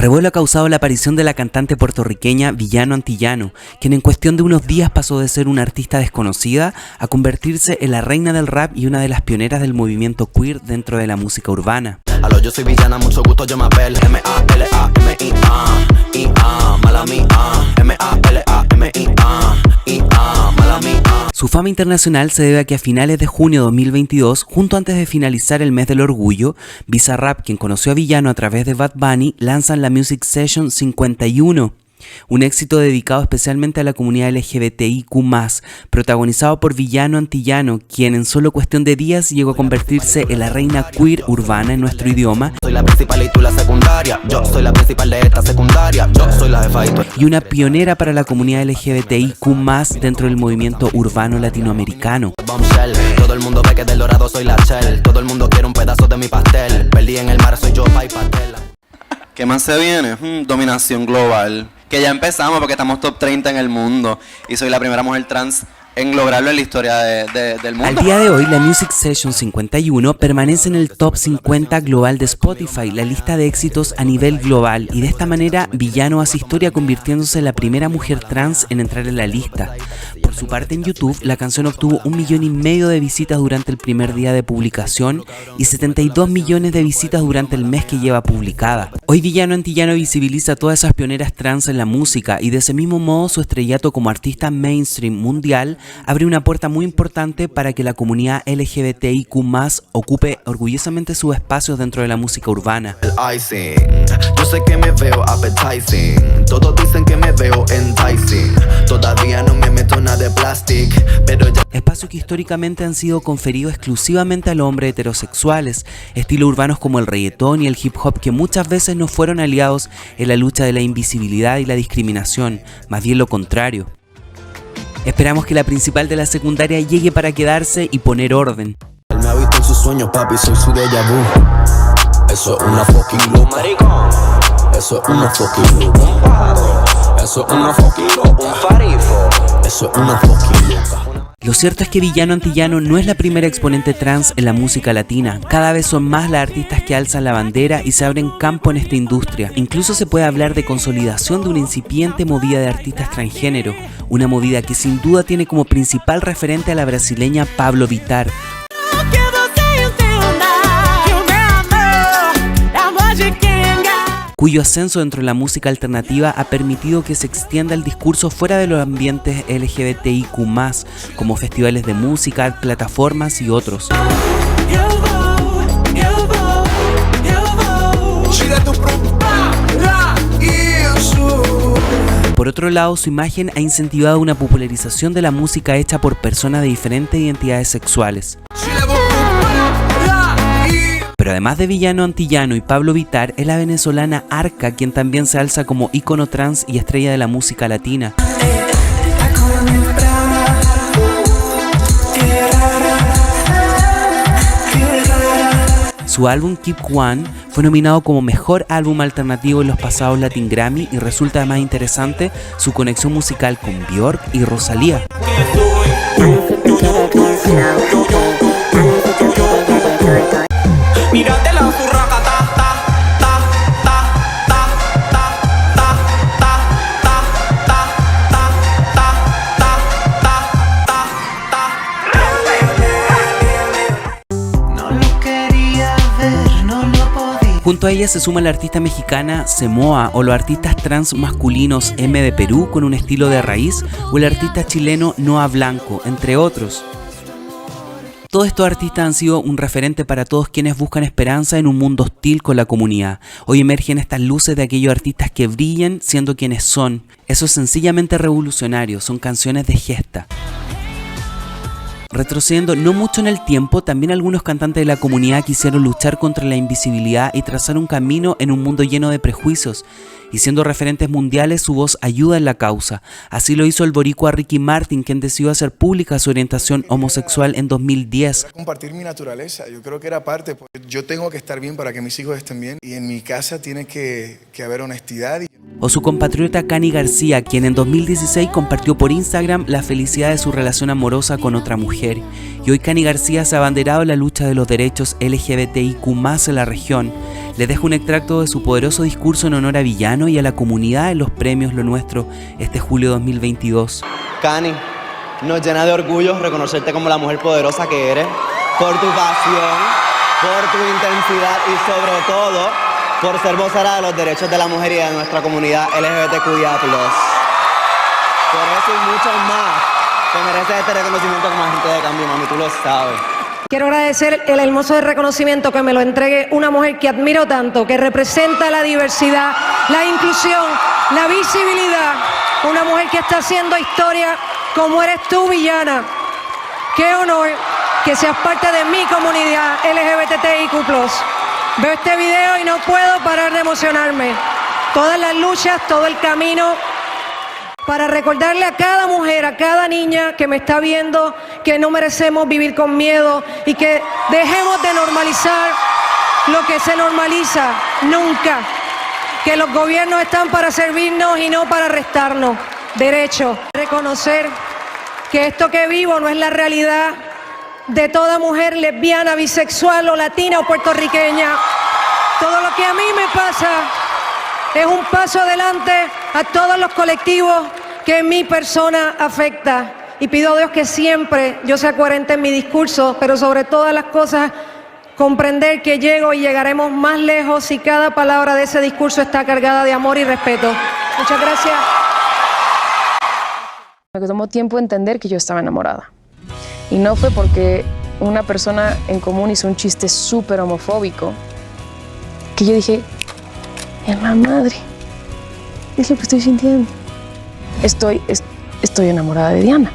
Revuelo ha causado la aparición de la cantante puertorriqueña Villano Antillano, quien en cuestión de unos días pasó de ser una artista desconocida a convertirse en la reina del rap y una de las pioneras del movimiento queer dentro de la música urbana. Aló, yo soy Villana, mucho gusto, yo me apel. M-A-L-A-M-I-A, mala mía. M-A-L-A-M-I-A, mala mía. Su fama internacional se debe a que a finales de junio de 2022, junto antes de finalizar el mes del orgullo, Bizarrap, quien conoció a Villano a través de Bad Bunny, lanzan la Music Session 51. Un éxito dedicado especialmente a la comunidad LGBTIQ+, protagonizado por Villano Antillano, quien en solo cuestión de días llegó a convertirse en la reina queer urbana en nuestro idioma. Soy la principal y tú la secundaria. Yo soy la principal de esta secundaria. Yo soy la jefa y tú... Y una pionera para la comunidad LGBTIQ+, dentro del movimiento urbano latinoamericano. Todo el mundo ve que del dorado soy la Shell. Todo el mundo quiere un pedazo de mi pastel. Perdí en el mar, soy yo, pa' y pastel. ¿Qué más se viene? Dominación global. Que ya empezamos porque estamos top 30 en el mundo. Y soy la primera mujer trans en lograrlo en la historia del mundo. Al día de hoy, la Music Session 51 permanece en el top 50 global de Spotify, la lista de éxitos a nivel global. Y de esta manera, Villano hace historia convirtiéndose en la primera mujer trans en entrar en la lista. Por su parte, en YouTube, la canción obtuvo 1,5 millones de visitas durante el primer día de publicación y 72 millones de visitas durante el mes que lleva publicada. Hoy Villano Antillano visibiliza a todas esas pioneras trans en la música y de ese mismo modo su estrellato como artista mainstream mundial abre una puerta muy importante para que la comunidad LGBTIQ+ ocupe orgullosamente sus espacios dentro de la música urbana. Yo sé que me veo appetizing, todos dicen que me veo enticing, todavía no me meto nada de plástico, pero ya... Espacios que históricamente han sido conferidos exclusivamente a los hombres heterosexuales, estilos urbanos como el reggaetón y el hip hop que muchas veces no fueron aliados en la lucha de la invisibilidad y la discriminación, más bien lo contrario. Esperamos que la principal de la secundaria llegue para quedarse y poner orden. Él me ha visto en sus sueños, papi, soy su déjà vu. Eso es una fucking loca. Eso es una fucking loca. Eso es una fucking loca. Eso es una fucking loca. Lo cierto es que Villano Antillano no es la primera exponente trans en la música latina. Cada vez son más las artistas que alzan la bandera y se abren campo en esta industria. Incluso se puede hablar de consolidación de una incipiente movida de artistas transgénero. Una movida que sin duda tiene como principal referente a la brasileña Pabllo Vittar, cuyo ascenso dentro de la música alternativa ha permitido que se extienda el discurso fuera de los ambientes LGBTIQ+, como festivales de música, plataformas y otros. Por otro lado, su imagen ha incentivado una popularización de la música hecha por personas de diferentes identidades sexuales. Pero además de Villano Antillano y Pabllo Vittar, es la venezolana Arca quien también se alza como ícono trans y estrella de la música latina. Su álbum Keep One fue nominado como mejor álbum alternativo en los pasados Latin Grammy y resulta además interesante su conexión musical con Björk y Rosalía. Mírate la furraca, ta, ta, ta, ta, ta, ta, ta, ta, ta, ta, ta, ta, ta, ta. No lo quería ver, no lo podía. Junto a ella se suma la artista mexicana Semoa o los artistas trans masculinos M de Perú con un estilo de raíz o el artista chileno Noah Blanco, entre otros. Todos estos artistas han sido un referente para todos quienes buscan esperanza en un mundo hostil con la comunidad. Hoy emergen estas luces de aquellos artistas que brillan siendo quienes son. Eso es sencillamente revolucionario, son canciones de gesta. Retrocediendo no mucho en el tiempo, también algunos cantantes de la comunidad quisieron luchar contra la invisibilidad y trazar un camino en un mundo lleno de prejuicios. Y siendo referentes mundiales, su voz ayuda en la causa. Así lo hizo el boricua Ricky Martin, quien decidió hacer pública su orientación homosexual en 2010. Compartir mi naturaleza, yo creo que era parte. Yo tengo que estar bien para que mis hijos estén bien y en mi casa tiene que haber honestidad. o su compatriota Cani García, quien en 2016 compartió por Instagram la felicidad de su relación amorosa con otra mujer. Y hoy Cani García se ha abanderado en la lucha de los derechos LGBTIQ+ en la región. Les dejo un extracto de su poderoso discurso en honor a Villano y a la comunidad en los premios Lo Nuestro este julio 2022. Cani, nos llena de orgullo reconocerte como la mujer poderosa que eres, por tu pasión, por tu intensidad y sobre todo por ser vocera de los derechos de la mujer y de nuestra comunidad LGBTQIA+. Por eso y mucho más, te mereces este reconocimiento como agente de cambio, mami, tú lo sabes. Quiero agradecer el hermoso reconocimiento que me lo entregue una mujer que admiro tanto, que representa la diversidad, la inclusión, la visibilidad. Una mujer que está haciendo historia como eres tú, Villana. Qué honor que seas parte de mi comunidad LGBTIQ+. Veo este video y no puedo parar de emocionarme. Todas las luchas, todo el camino, para recordarle a cada mujer, a cada niña que me está viendo, que no merecemos vivir con miedo y que dejemos de normalizar lo que se normaliza nunca. Que los gobiernos están para servirnos y no para restarnos derechos. Reconocer que esto que vivo no es la realidad de toda mujer lesbiana, bisexual o latina o puertorriqueña. Todo lo que a mí me pasa es un paso adelante a todos los colectivos que mi persona afecta. Y pido a Dios que siempre yo sea coherente en mi discurso, pero sobre todas las cosas comprender que llego y llegaremos más lejos si cada palabra de ese discurso está cargada de amor y respeto. Muchas gracias. Me tomó tiempo entender que yo estaba enamorada. Y no fue porque una persona en común hizo un chiste súper homofóbico, que yo dije, en la madre, es lo que estoy sintiendo. Estoy enamorada de Diana.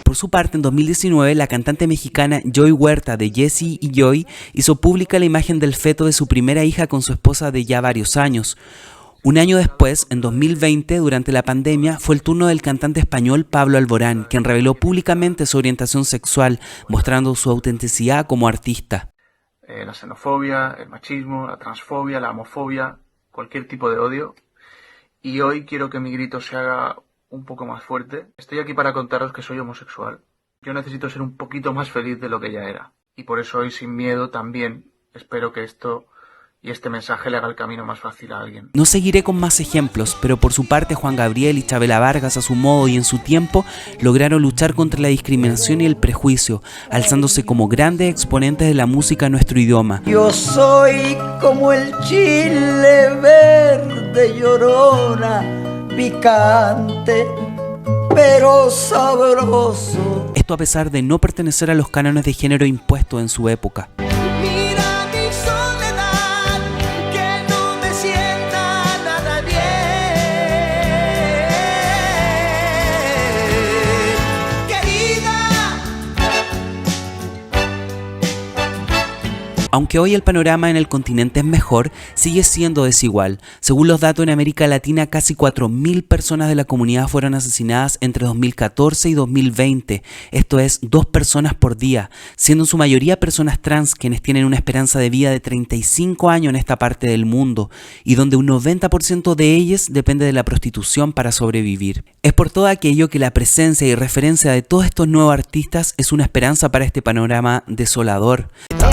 Por su parte, en 2019, la cantante mexicana Joy Huerta de Jessie y Joy hizo pública la imagen del feto de su primera hija con su esposa de ya varios años. Un año después, en 2020, durante la pandemia, fue el turno del cantante español Pablo Alborán, quien reveló públicamente su orientación sexual, mostrando su autenticidad como artista. La xenofobia, el machismo, la transfobia, la homofobia, cualquier tipo de odio. Y hoy quiero que mi grito se haga un poco más fuerte. Estoy aquí para contaros que soy homosexual. Yo necesito ser un poquito más feliz de lo que ya era. Y por eso hoy, sin miedo, también espero que esto y este mensaje le haga el camino más fácil a alguien. No seguiré con más ejemplos, pero por su parte Juan Gabriel y Chabela Vargas a su modo y en su tiempo lograron luchar contra la discriminación y el prejuicio, alzándose como grandes exponentes de la música en nuestro idioma. Yo soy como el chile verde llorona, picante, pero sabroso. Esto a pesar de no pertenecer a los cánones de género impuestos en su época. Aunque hoy el panorama en el continente es mejor, sigue siendo desigual. Según los datos, en América Latina casi 4.000 personas de la comunidad fueron asesinadas entre 2014 y 2020. Esto es 2 personas por día, siendo en su mayoría personas trans quienes tienen una esperanza de vida de 35 años en esta parte del mundo y donde un 90% de ellas depende de la prostitución para sobrevivir. Es por todo aquello que la presencia y referencia de todos estos nuevos artistas es una esperanza para este panorama desolador.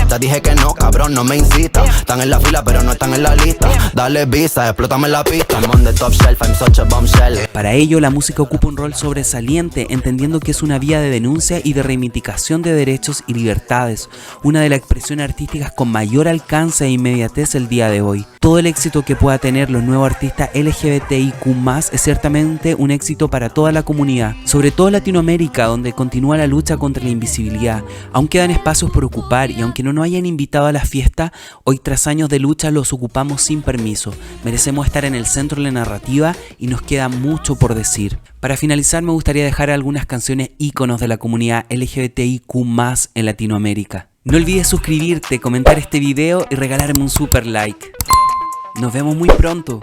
Te dije que no, cabrón, no me incita. Están en la fila, pero no están en la lista. Dale visa, explótame la pista. I'm on the top shelf, I'm such a bombshell. Para ello, la música ocupa un rol sobresaliente, entendiendo que es una vía de denuncia y de reivindicación de derechos y libertades, una de las expresiones artísticas con mayor alcance e inmediatez el día de hoy. Todo el éxito que pueda tener los nuevos artistas LGBTIQ+ es ciertamente un éxito para toda la comunidad, sobre todo en Latinoamérica, donde continúa la lucha contra la invisibilidad. Aún quedan espacios por ocupar y aunque no nos hayan invitado a la fiesta, hoy tras años de lucha los ocupamos sin permiso. Merecemos estar en el centro de la narrativa y nos queda mucho por decir. Para finalizar, me gustaría dejar algunas canciones íconos de la comunidad LGBTIQ+ en Latinoamérica. No olvides suscribirte, comentar este video y regalarme un super like. Nos vemos muy pronto.